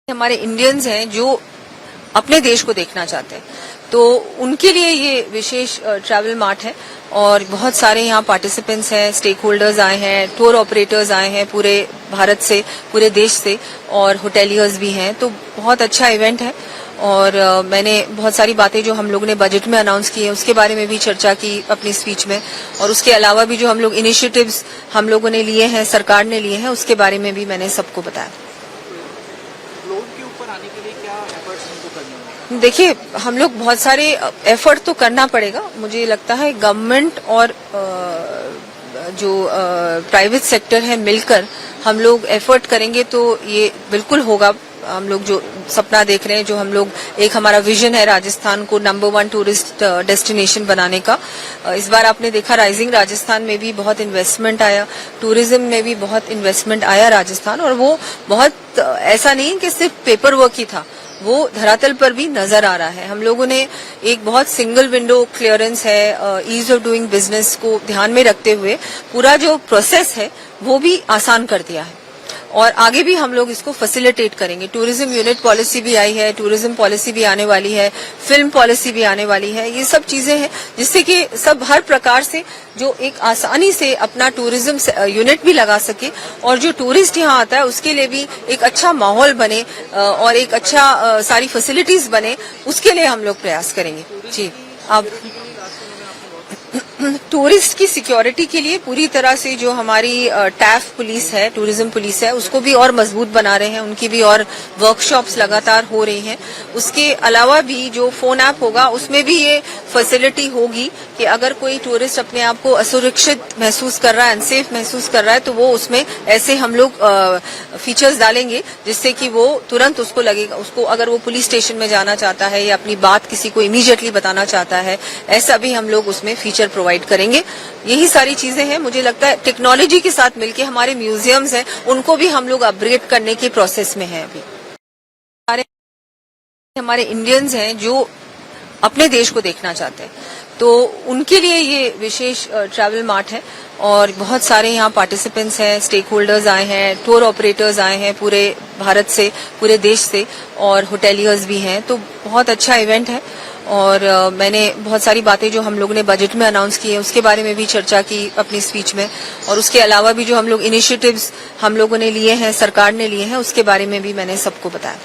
हमारे इंडियंस हैं जो अपने देश को देखना चाहते हैं, तो उनके लिए ये विशेष ट्रैवल मार्ट है और बहुत सारे यहाँ पार्टिसिपेंट्स हैं, स्टेक होल्डर्स आए हैं, टूर ऑपरेटर्स आए हैं पूरे भारत से, पूरे देश से, और होटेलियर्स भी हैं। तो बहुत अच्छा इवेंट है और मैंने बहुत सारी बातें जो हम लोगों ने बजट में अनाउंस की है उसके बारे में भी चर्चा की अपनी स्पीच में, और उसके अलावा भी जो हम लोग इनिशिएटिव्स हम लोगों ने लिए हैं, सरकार ने लिए हैं, उसके बारे में भी मैंने सबको बताया। आने के लिए क्या एफर्ट्स हमको करने होंगे? देखिए, हम लोग बहुत सारे एफर्ट तो करना पड़ेगा। मुझे लगता है गवर्नमेंट और जो प्राइवेट सेक्टर है मिलकर हम लोग एफर्ट करेंगे तो ये बिल्कुल होगा। हम लोग जो सपना देख रहे हैं, जो हम लोग एक हमारा विजन है राजस्थान को नंबर 1 टूरिस्ट डेस्टिनेशन बनाने का। इस बार आपने देखा राइजिंग राजस्थान में भी बहुत इन्वेस्टमेंट आया, टूरिज्म में भी बहुत इन्वेस्टमेंट आया राजस्थान, और वो बहुत ऐसा नहीं कि सिर्फ पेपर वर्क ही था, वो धरातल पर भी नजर आ रहा है। हम लोगों ने एक बहुत सिंगल विंडो क्लियरेंस है, ईज ऑफ डूइंग बिजनेस को ध्यान में रखते हुए पूरा जो प्रोसेस है वो भी आसान कर दिया है, और आगे भी हम लोग इसको फैसिलिटेट करेंगे। टूरिज्म यूनिट पॉलिसी भी आई है, टूरिज्म पॉलिसी भी आने वाली है, फिल्म पॉलिसी भी आने वाली है। ये सब चीजें हैं जिससे कि सब हर प्रकार से जो एक आसानी से अपना टूरिज्म यूनिट भी लगा सके, और जो टूरिस्ट यहाँ आता है उसके लिए भी एक अच्छा माहौल बने और एक अच्छा सारी फैसिलिटीज बने, उसके लिए हम लोग प्रयास करेंगे। जी, अब टूरिस्ट की सिक्योरिटी के लिए पूरी तरह से जो हमारी टैफ पुलिस है, टूरिज्म पुलिस है, उसको भी और मजबूत बना रहे हैं। उनकी भी और वर्कशॉप्स लगातार हो रही हैं। उसके अलावा भी जो फोन ऐप होगा उसमें भी ये फैसिलिटी होगी कि अगर कोई टूरिस्ट अपने आप को असुरक्षित महसूस कर रहा है, अनसेफ महसूस कर रहा है, तो वो उसमें ऐसे हम लोग फीचर्स डालेंगे जिससे कि वो तुरंत उसको लगेगा, उसको अगर वो पुलिस स्टेशन में जाना चाहता है या अपनी बात किसी को इमीडिएटली बताना चाहता है, ऐसा भी हम लोग उसमें फीचर प्रोवाइड करेंगे। यही सारी चीजें हैं। मुझे लगता है टेक्नोलॉजी के साथ मिलकर हमारे म्यूजियम्स हैं उनको भी हम लोग अपग्रेड करने के प्रोसेस में हैं। अभी हमारे इंडियंस हैं जो अपने देश को देखना चाहते हैं, तो उनके लिए ये विशेष ट्रैवल मार्ट है और बहुत सारे यहाँ पार्टिसिपेंट्स हैं, स्टेक होल्डर्स आए हैं, टूर ऑपरेटर्स आए हैं पूरे भारत से, पूरे देश से, और होटेलियर्स भी हैं। तो बहुत अच्छा इवेंट है और मैंने बहुत सारी बातें जो हम लोगों ने बजट में अनाउंस की है उसके बारे में भी चर्चा की अपनी स्पीच में, और उसके अलावा भी जो हम लोग इनिशिएटिव्स हम लोगों ने लिए हैं, सरकार ने लिए हैं, उसके बारे में भी मैंने सबको बताया।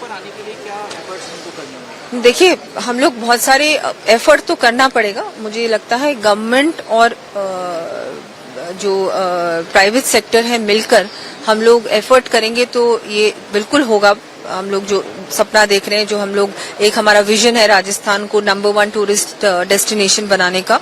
आने के लिए क्या एफर्ट्स हमको करने होंगे? देखिए, हम लोग बहुत सारे एफर्ट तो करना पड़ेगा। मुझे लगता है गवर्नमेंट और जो प्राइवेट सेक्टर है मिलकर हम लोग एफर्ट करेंगे तो ये बिल्कुल होगा। हम लोग जो सपना देख रहे हैं, जो हम लोग एक हमारा विजन है राजस्थान को नंबर 1 टूरिस्ट डेस्टिनेशन बनाने का।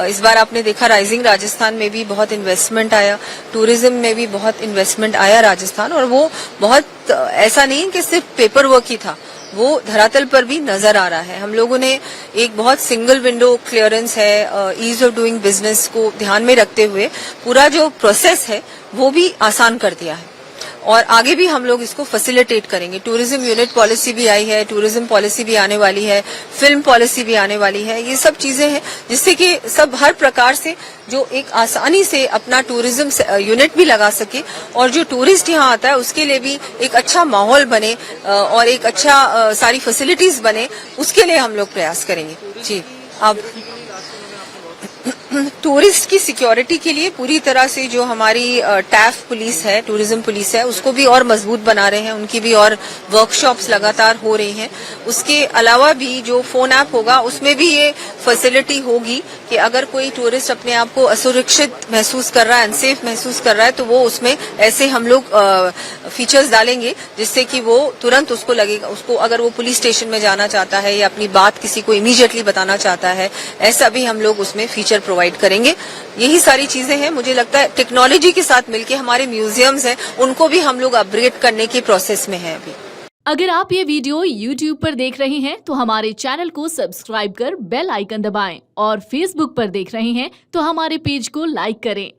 इस बार आपने देखा राइजिंग राजस्थान में भी बहुत इन्वेस्टमेंट आया, टूरिज्म में भी बहुत इन्वेस्टमेंट आया राजस्थान, और वो बहुत ऐसा नहीं कि सिर्फ पेपर वर्क ही था, वो धरातल पर भी नजर आ रहा है। हम लोगों ने एक बहुत सिंगल विंडो क्लियरेंस है, ईज ऑफ डूइंग बिजनेस को ध्यान में रखते हुए पूरा जो प्रोसेस है वो भी आसान कर दिया है, और आगे भी हम लोग इसको फैसिलिटेट करेंगे। टूरिज्म यूनिट पॉलिसी भी आई है, टूरिज्म पॉलिसी भी आने वाली है, फिल्म पॉलिसी भी आने वाली है। ये सब चीजें हैं जिससे कि सब हर प्रकार से जो एक आसानी से अपना टूरिज्म यूनिट भी लगा सके, और जो टूरिस्ट यहाँ आता है उसके लिए भी एक अच्छा माहौल बने और एक अच्छा सारी फैसिलिटीज बने, उसके लिए हम लोग प्रयास करेंगे। जी, अब टूरिस्ट की सिक्योरिटी के लिए पूरी तरह से जो हमारी टैफ पुलिस है, टूरिज्म पुलिस है, उसको भी और मजबूत बना रहे हैं। उनकी भी और वर्कशॉप्स लगातार हो रही हैं। उसके अलावा भी जो फोन ऐप होगा उसमें भी ये फैसिलिटी होगी कि अगर कोई टूरिस्ट अपने आप को असुरक्षित महसूस कर रहा है, अनसेफ महसूस कर रहा है, तो वो उसमें ऐसे हम लोग फीचर्स डालेंगे जिससे कि वो तुरंत उसको लगेगा, उसको अगर वो पुलिस स्टेशन में जाना चाहता है या अपनी बात किसी को इमीडिएटली बताना चाहता है, ऐसा भी हम लोग उसमें फीचर प्रोवाइड करेंगे। यही सारी चीजें हैं। मुझे लगता है टेक्नोलॉजी के साथ मिलकर हमारे म्यूजियम्स हैं उनको भी हम लोग अपग्रेड करने के प्रोसेस में हैं अभी। अगर आप ये वीडियो YouTube पर देख रहे हैं तो हमारे चैनल को सब्सक्राइब कर बेल आइकन दबाएं, और Facebook पर देख रहे हैं तो हमारे पेज को लाइक करें।